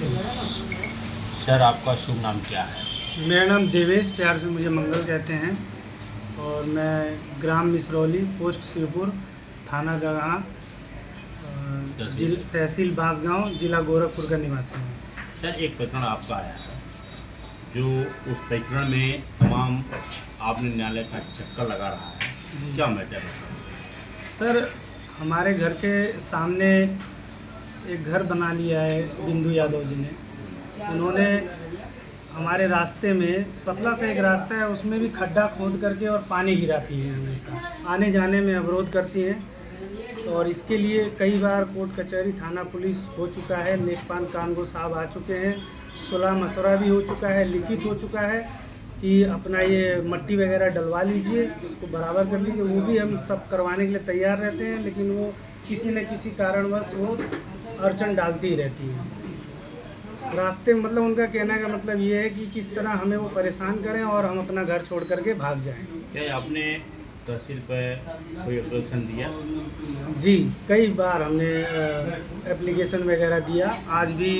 Singh. Sir, आपका शुभ नाम क्या है? मेरा नाम देवेश, प्यार से मुझे मंगल कहते हैं, और मैं ग्राम मिसरौली, पोस्ट शिवपुर, थाना गढ़ा, तहसील बांसगांव, जिला गोरखपुर का निवासी हूँ। सर, एक प्रकरण आपका आया है, जो उस प्रकरण में तमाम आपने न्यायालय का चक्कर लगा रहा है। जी। क्या मैटर है सर, हमारे घर के सामने एक घर बना लिया है बिंदु यादव जी ने। उन्होंने हमारे रास्ते में, पतला सा एक रास्ता है, उसमें भी खड्डा खोद करके और पानी गिराती है, हमेशा आने जाने में अवरोध करती हैं। और इसके लिए कई बार कोर्ट कचहरी, थाना, पुलिस हो चुका है, लेखपाल कानगो साहब आ चुके हैं, सुलह मशवरा भी हो चुका है, लिखित हो चुका है कि अपना ये मट्टी वगैरह डलवा लीजिए, उसको बराबर कर लीजिए। वो भी हम सब करवाने के लिए तैयार रहते हैं, लेकिन वो किसी न किसी कारणवश वो अड़चन डालती ही रहती है रास्ते में। मतलब उनका कहने का मतलब ये है कि किस तरह हमें वो परेशान करें और हम अपना घर छोड़ करके भाग जाएं। क्या आपने तहसील पर कोई एप्लीकेशन दिया? जी, कई बार हमने एप्लीकेशन वगैरह दिया। आज भी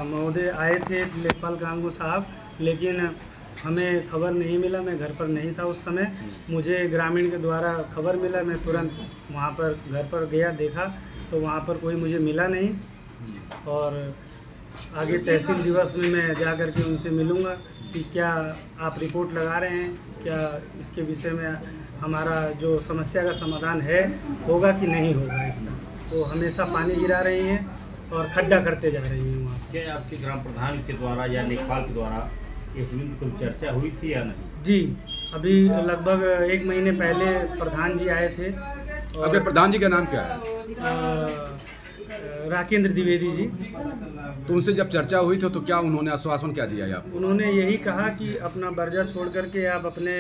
महोदय आए थे, लेखपाल कानगो साहब, लेकिन हमें खबर नहीं मिला। मैं घर पर नहीं था उस समय। मुझे ग्रामीण के द्वारा खबर मिला, मैं तुरंत वहाँ पर घर पर गया, देखा तो वहाँ पर कोई मुझे मिला नहीं। और आगे तहसील दिवस में मैं जा कर के उनसे मिलूँगा कि क्या आप रिपोर्ट लगा रहे हैं, क्या इसके विषय में हमारा जो समस्या का समाधान है होगा कि नहीं होगा इसका। तो हमेशा पानी गिरा रही हैं और खड्डा करते जा रही हैं वहाँ। क्या आपके ग्राम प्रधान के द्वारा या लेखपाल के द्वारा इस दिन कोई चर्चा हुई थी या नहीं? जी, अभी लगभग 1 महीने पहले प्रधान जी आए थे। आपके प्रधान जी का नाम क्या है? राकेंद्र द्विवेदी जी। तो उनसे जब चर्चा हुई थी तो क्या उन्होंने आश्वासन क्या दिया है आपको? उन्होंने यही कहा कि अपना बर्जा छोड़ करके आप अपने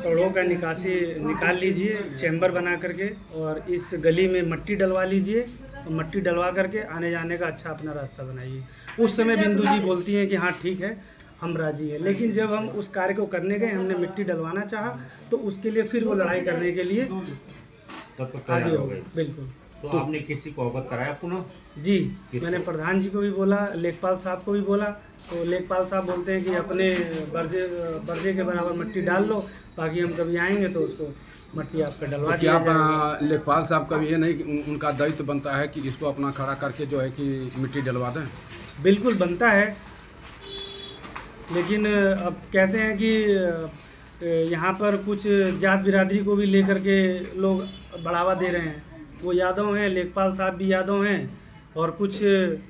तड़ों का निकासी निकाल लीजिए, चैम्बर बना करके, और इस गली में मट्टी डलवा लीजिए, और मट्टी डलवा करके आने जाने का अच्छा अपना रास्ता बनाइए। उस समय बिंदु जी बोलती हैं कि हाँ ठीक है, हम राजी हैं। लेकिन जब हम उस कार्य को करने गए, हमने मिट्टी डलवाना चाहा, तो उसके लिए फिर वो लड़ाई करने के लिए तब तक आगे तैयार हो गए। बिल्कुल। तो आपने किसी को अवगत कराया पुनः? जी, मैंने प्रधान जी को भी बोला, लेखपाल साहब को भी बोला। तो लेखपाल साहब बोलते हैं कि अपने बर्जे के बराबर मिट्टी डाल लो, बाकी हम कभी आएंगे तो उसको मट्टी आपका डलवा तो क्या दिया जाएगा। लेखपाल साहब का भी ये नहीं कि उनका दायित्व बनता है कि इसको अपना खड़ा करके जो है कि मिट्टी डलवा दें? बिल्कुल बनता है, लेकिन अब कहते हैं कि यहाँ पर कुछ जात बिरादरी को भी लेकर के लोग बढ़ावा दे रहे हैं। वो यादव हैं, लेखपाल साहब भी यादव हैं, और कुछ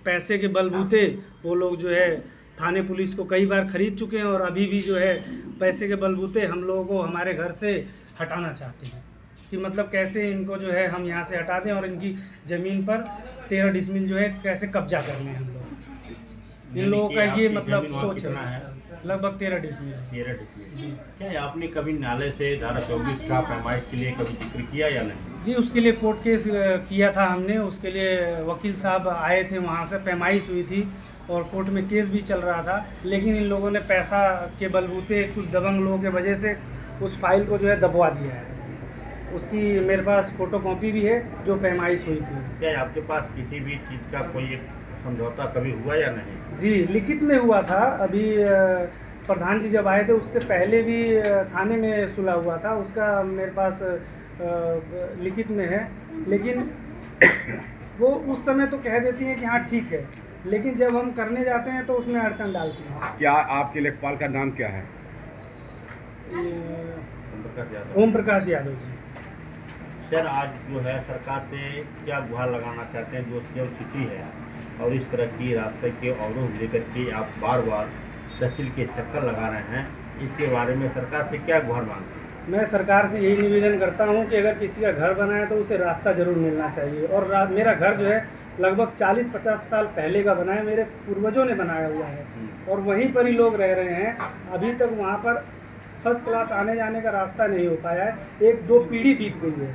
पैसे के बलबूते वो लोग जो है थाने पुलिस को कई बार खरीद चुके हैं, और अभी भी जो है पैसे के बलबूते हम लोगों को हमारे घर से हटाना चाहते हैं कि मतलब कैसे इनको जो है हम यहाँ से हटा दें और इनकी ज़मीन पर 13 डिसमिल जो है कैसे कब्जा कर लें हम लोग। इन लोगों का ये मतलब सोच है। लगभग 13 डिसमिल। 13 डिसमिल। क्या आपने कभी न्यायालय से धारा 24 का पैमाइश के लिए कभी जिक्र किया या नहीं? जी, उसके लिए कोर्ट केस किया था हमने। उसके लिए वकील साहब आए थे, वहाँ से पैमाइश हुई थी और कोर्ट में केस भी चल रहा था। लेकिन इन लोगों ने पैसा के बलबूते, कुछ दबंग लोगों के वजह से उस फाइल को जो है दबवा दिया है। उसकी मेरे पास फोटोकॉपी भी है जो पैमाइश हुई थी। क्या आपके पास किसी भी चीज़ का कोई एक समझौता कभी हुआ या नहीं? जी, लिखित में हुआ था। अभी प्रधान जी जब आए थे उससे पहले भी थाने में सुलह हुआ था, उसका मेरे पास लिखित में है। लेकिन वो उस समय तो कह देती हैं कि हाँ ठीक है, लेकिन जब हम करने जाते हैं तो उसमें अड़चन डालती हैं। क्या आपके लेखपाल का नाम क्या है? ओम प्रकाश यादव जी। सर, आज जो है सरकार से क्या गुहार लगाना चाहते हैं? जो सेव सिटी है और इस तरह की रास्ते के अवरोध लेकर के आप बार बार तहसील के चक्कर लगा रहे हैं, इसके बारे में सरकार से क्या गुहार मांगते हैं? मैं सरकार से यही निवेदन करता हूं कि अगर किसी का घर बना है तो उसे रास्ता ज़रूर मिलना चाहिए। और मेरा घर जो है लगभग 40-50 साल पहले का बना है, मेरे पूर्वजों ने बनाया हुआ है, और वहीं पर ही लोग रह रहे हैं। अभी तक वहाँ पर फर्स्ट क्लास आने जाने का रास्ता नहीं हो पाया है। 1-2 पीढ़ी बीत गई है,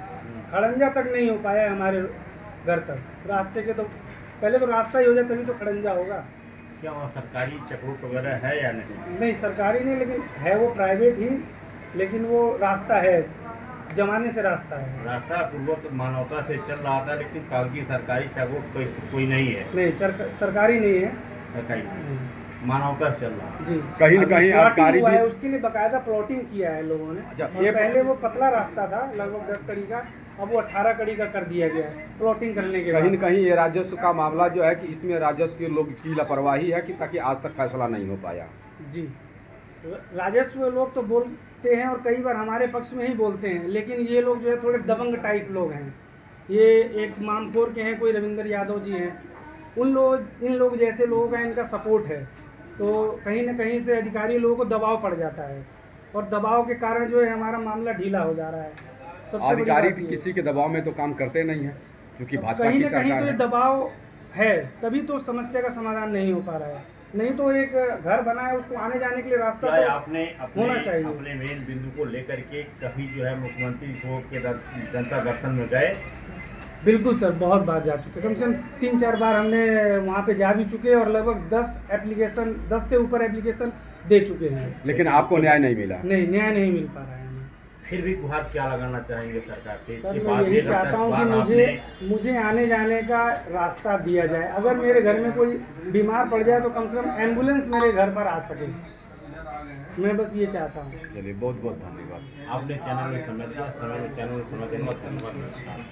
खड़ंजा तक नहीं हो पाया है हमारे घर तक। रास्ते के तो पहले तो रास्ता ही हो जाए तभी तो खड़ंजा होगा। क्या वहाँ सरकारी चक्रोट वगैरह है या नहीं? नहीं, सरकारी नहीं, लेकिन है वो प्राइवेट ही, लेकिन वो रास्ता है जमाने से रास्ता है। रास्ता पूर्वक मानवता से चल रहा था, लेकिन कागजी सरकारी चौक कोई नहीं है, नहीं सरकारी नहीं है। सरकारी नहीं, मानवता से चल रहा है। जी कहीं न कहीं प्लॉटिंग आबकारी हुआ भी है, उसके लिए बकायदा प्लॉटिंग किया है लोगों ने। अच्छा, और ये पहले वो पतला रास्ता था लगभग 10 कड़ी का, अब वो 18 कड़ी का कर दिया गया है प्लॉटिंग करने के कहीं न बाद। कहीं ये राजस्व का मामला जो है कि इसमें राजस्व के लोग की लापरवाही है कि ताकि आज तक फैसला नहीं हो पाया। जी राजस्व लोग तो बोलते हैं और कई बार हमारे पक्ष में ही बोलते हैं, लेकिन ये लोग जो है थोड़े दबंग टाइप लोग हैं। ये एक मामखोर के हैं, कोई रविंद्र यादव जी हैं, इन लोग जैसे लोगों का इनका सपोर्ट है, तो कहीं ना कहीं से अधिकारी लोगों को दबाव पड़ जाता है और दबाव के कारण जो है हमारा मामला ढीला हो जा रहा है। सबसे बड़ी अधिकारी बात ये है। किसी के दबाव में तो काम करते नहीं है, क्योंकि भाजपा कहीं की ना कहीं सरकार तो ये है। दबाव है, तभी तो समस्या का समाधान नहीं हो पा रहा है। नहीं तो एक घर बना है, उसको आने जाने के लिए रास्ता क्या तो आपने होना चाहिए। अपने मेन बिंदु को लेकर के कभी जो है मुख्यमंत्री को के जनता दर्शन में गए? बिल्कुल सर, बहुत बार जा चुके, कम से कम 3-4 बार हमने वहाँ पे जा भी चुके और लगभग 10 से ऊपर एप्लीकेशन दे चुके हैं। लेकिन आपको न्याय नहीं मिला। नहीं, न्याय नहीं मिल पा रहा है हमें। फिर भी गुहार क्या लगाना चाहेंगे सरकार से? सर इसके मैं बाद यही भी अगर चाहता 10 हूँ कि बार मुझे आने जाने का रास्ता दिया जाए। अगर मेरे घर में कोई बीमार पड़ जाए तो कम से कम एम्बुलेंस मेरे घर पर आ सके, मैं बस ये चाहता हूँ। चलिए, बहुत बहुत धन्यवाद। आपने चैनल में समय दिया, चैनल में समय देने का धन्यवाद। नमस्कार।